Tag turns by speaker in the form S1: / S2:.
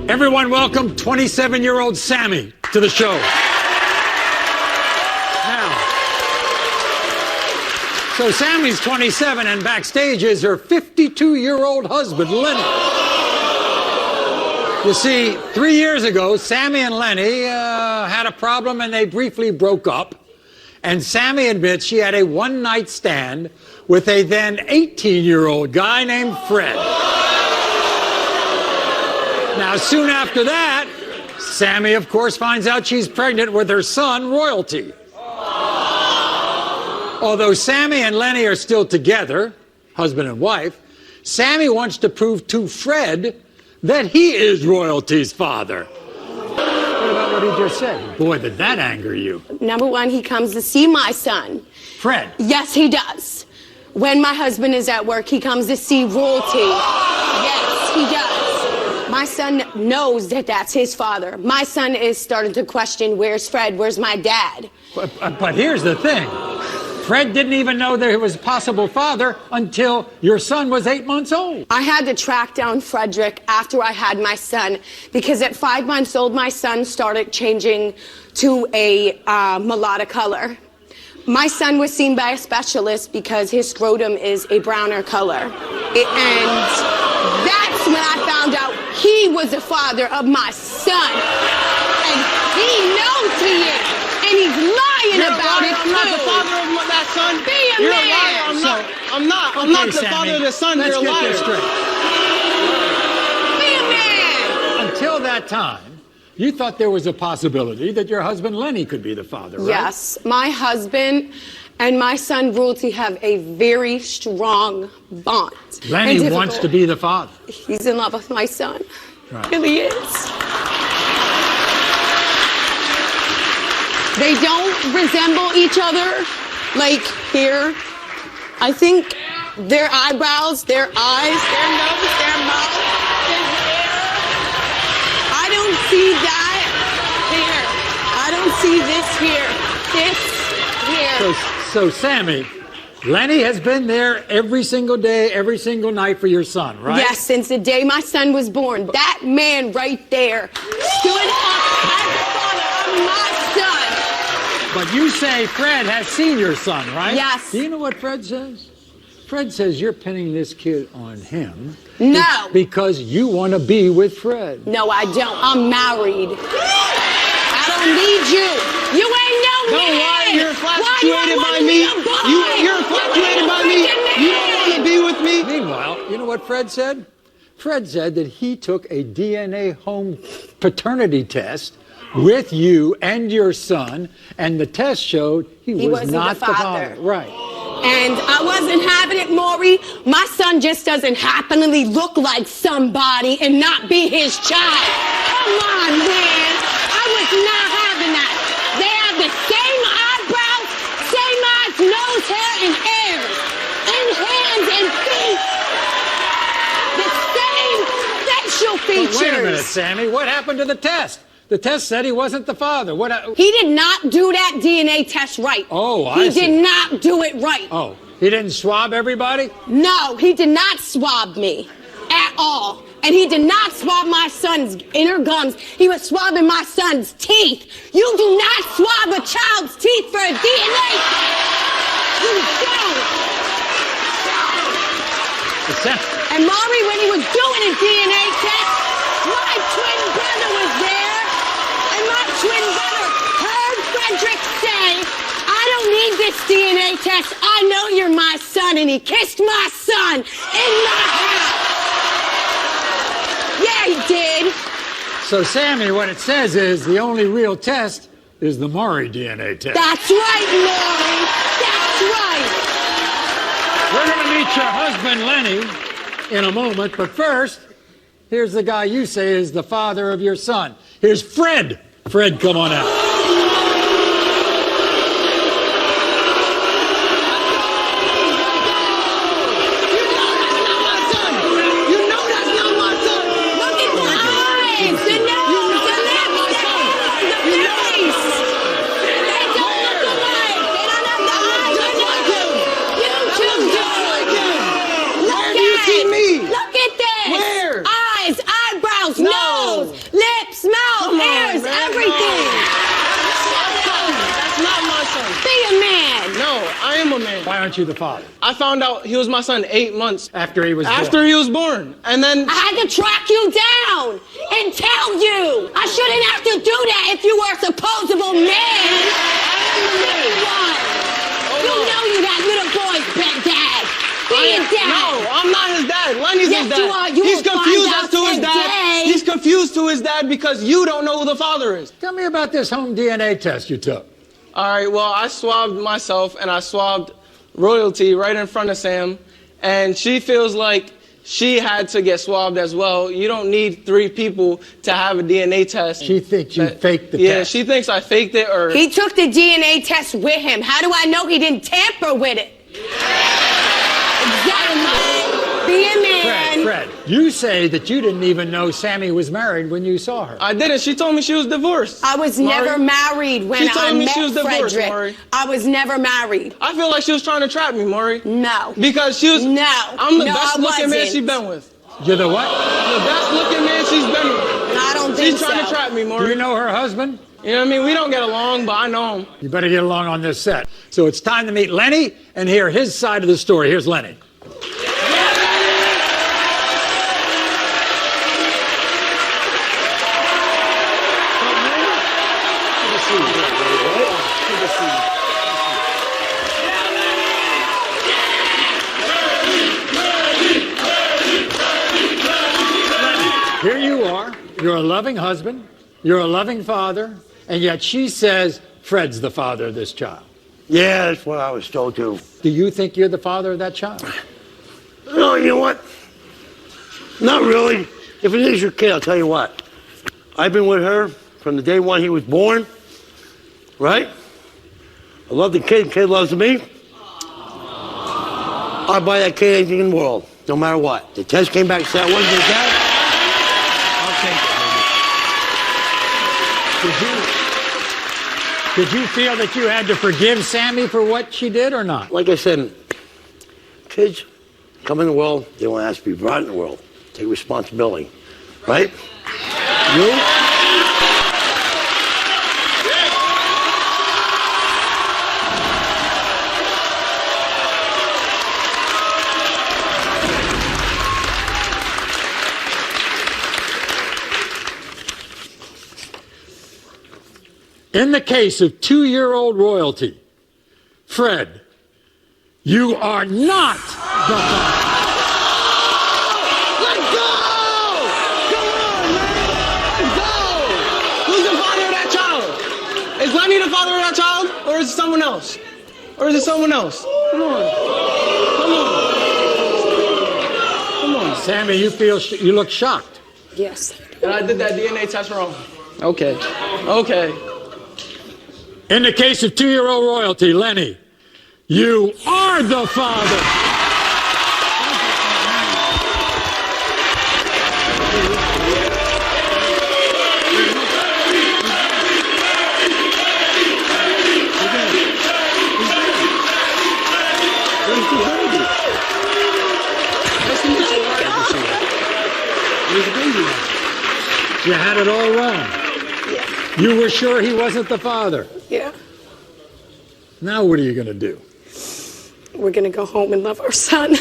S1: Everyone welcome 27-year-old Sammy to the show. Now, so Sammy's 27 and backstage is her 52-year-old husband, Lenny. You see, 3 years ago, Sammy and Lenny had a problem and they briefly broke up. And Sammy admits she had a one-night stand with a then 18-year-old guy named Fred. Now, soon after that, Sammy, of course, finds out she's pregnant with her son, Royalty. Although Sammy and Lenny are still together, husband and wife, Sammy wants to prove to Fred that he is Royalty's father. What about what he just said? Boy, did that anger you.
S2: Number one, he comes to see my son.
S1: Fred?
S2: Yes, he does. When my husband is at work, he comes to see Royalty. Yes, he does. My son knows that that's his father. My son is starting to question, where's Fred? Where's my dad?
S1: But here's the thing. Fred didn't even know there was a possible father until your son was 8 months old.
S2: I had to track down Frederick after I had my son because at 5 months old, my son started changing to a mulatto color. My son was seen by a specialist because his scrotum is a browner color. And that's when I found out he was the father of my son. And he knows he is. And he's lying about it too.
S3: I'm not the father of that son.
S2: Be a
S3: You're
S2: man.
S3: a liar. I'm not the
S1: Sammy,
S3: father of the son.
S1: let's
S3: You're a
S1: get
S3: liar.
S1: this straight.
S2: Be a man.
S1: Until that time, you thought there was a possibility that your husband Lenny could be the father, right?
S2: Yes, my husband and my son Royalty have a very strong bond.
S1: Lenny wants to be the father.
S2: He's in love with my son.
S1: Right.
S2: Really is. They don't resemble each other, like here. I think their eyebrows, their eyes, their nose, their mouth, their hair. I don't see that here. I don't see this here. This here.
S1: So Sammy, Lenny has been there every single day, every single night for your son, right?
S2: Yes, since the day my son was born. That man right there stood up as the father of my son.
S1: But you say Fred has seen your son, right?
S2: Yes.
S1: Do you know what Fred says? Fred says you're pinning this kid on him.
S2: No.
S1: Because you want to be with Fred.
S2: No, I don't. I'm married. I don't need you. You ain't no
S3: Don't
S2: man.
S3: lie. You're infatuated
S2: Why
S3: by
S2: do
S3: me.
S2: you want to be a boy?
S3: You're infatuated by me. You don't want to be with me.
S1: Meanwhile, you know what Fred said? Fred said that he took a DNA home paternity test with you and your son, and the test showed he was
S2: wasn't
S1: not
S2: the father.
S1: Right.
S2: And I wasn't having it, Maury. My son just doesn't happenly look like somebody and not be his child. Come on, man. I was not having that. They have the same eyebrows, same eyes, nose, hair, and ears, and hands and feet. The same facial features.
S1: But wait a minute, Sammy. What happened to the test? The test said he wasn't the father.
S2: He did not do that DNA test right.
S1: Oh, I
S2: He
S1: see.
S2: did not do it right.
S1: Oh, he didn't swab everybody?
S2: No, he did not swab me at all. And he did not swab my son's inner gums. He was swabbing my son's teeth. You do not swab a child's teeth for a DNA. You don't. And Maury, when he was doing a DNA test, my twin brother was there. And my twin brother heard Frederick say, I don't need this DNA test. I know you're my son. And he kissed my son in my house. Yeah, he did.
S1: So, Sammy, what it says is the only real test is the Maury DNA test.
S2: That's right, Maury. That's right.
S1: We're going to meet your husband, Lenny, in a moment. But first, here's the guy you say is the father of your son. Here's Fred. Fred, come on out.
S3: am a man.
S1: Why aren't you the father?
S3: I found out he was my son 8 months
S1: After he was born.
S3: after he was born. And then
S2: I had to track you down and tell you. I shouldn't have to do that if you were a supposable man. You know you that little boy's dad. Be his dad.
S3: No, I'm not his dad. Lenny's
S2: Yes,
S3: his dad.
S2: you are. You
S3: He's
S2: will find
S3: confused
S2: out
S3: as to his dad.
S2: today.
S3: He's confused to his dad because you don't know who the father is.
S1: Tell me about this home DNA test you took.
S3: All right, well, I swabbed myself and I swabbed Royalty right in front of Sam. And she feels like she had to get swabbed as well. You don't need 3 people to have a DNA test.
S1: She thinks you faked the
S3: Yeah,
S1: test.
S3: she thinks I faked it or...
S2: He took the DNA test with him. How do I know he didn't tamper with it? Exactly. Be a man.
S1: Fred, you say that you didn't even know Sammy was married when you saw her.
S3: I didn't. She told me she was divorced.
S2: I was
S3: Maury.
S2: never married when
S3: She told
S2: I
S3: me
S2: met
S3: she was divorced,
S2: Frederick.
S3: Maury.
S2: I was never married.
S3: I feel like she was trying to trap me, Maury.
S2: No.
S3: Because she was...
S2: No.
S3: I'm the
S2: No,
S3: best
S2: I
S3: looking man
S2: wasn't.
S3: she's been with.
S1: You're the what?
S3: The best looking man she's been with.
S2: I don't think
S3: She's trying
S2: so.
S3: to trap me,
S1: Do
S3: Maury.
S1: you know her husband?
S3: You know what I mean? We don't get along, but I know him.
S1: You better get along on this set. So it's time to meet Lenny and hear his side of the story. Here's Lenny. Here you are. You're a loving husband. You're a loving father. And yet she says Fred's the father of this child.
S4: Yeah, that's what I was told to.
S1: Do you think you're the father of that child?
S4: No, you know what? Not really. If it is your kid, I'll tell you what. I've been with her from the day one he was born, right? I love the kid loves me. I'll buy that kid anything in the world, no matter what. The test came back and said I wasn't his dad.
S1: Did you feel that you had to forgive Sammy for what she did or not?
S4: Like I said, kids come in the world, they don't ask to be brought in the world. Take responsibility, right? You?
S1: In the case of 2-year-old Royalty, Fred, you are not the father.
S3: Let's go! Come on, man! Let's go! Who's the father of that child? Is Lenny the father of that child? Or is it someone else? Or is it someone else? Come on. Come on. Come on.
S1: Sammy, you look shocked.
S2: Yes.
S3: And I did that DNA test wrong. Okay. Okay.
S1: In the case of 2-year-old Royalty, Lenny, you are the father. You had it all wrong. You were sure he wasn't the father.
S2: Yeah.
S1: Now what are you going to do?
S2: We're going to go home and love our son.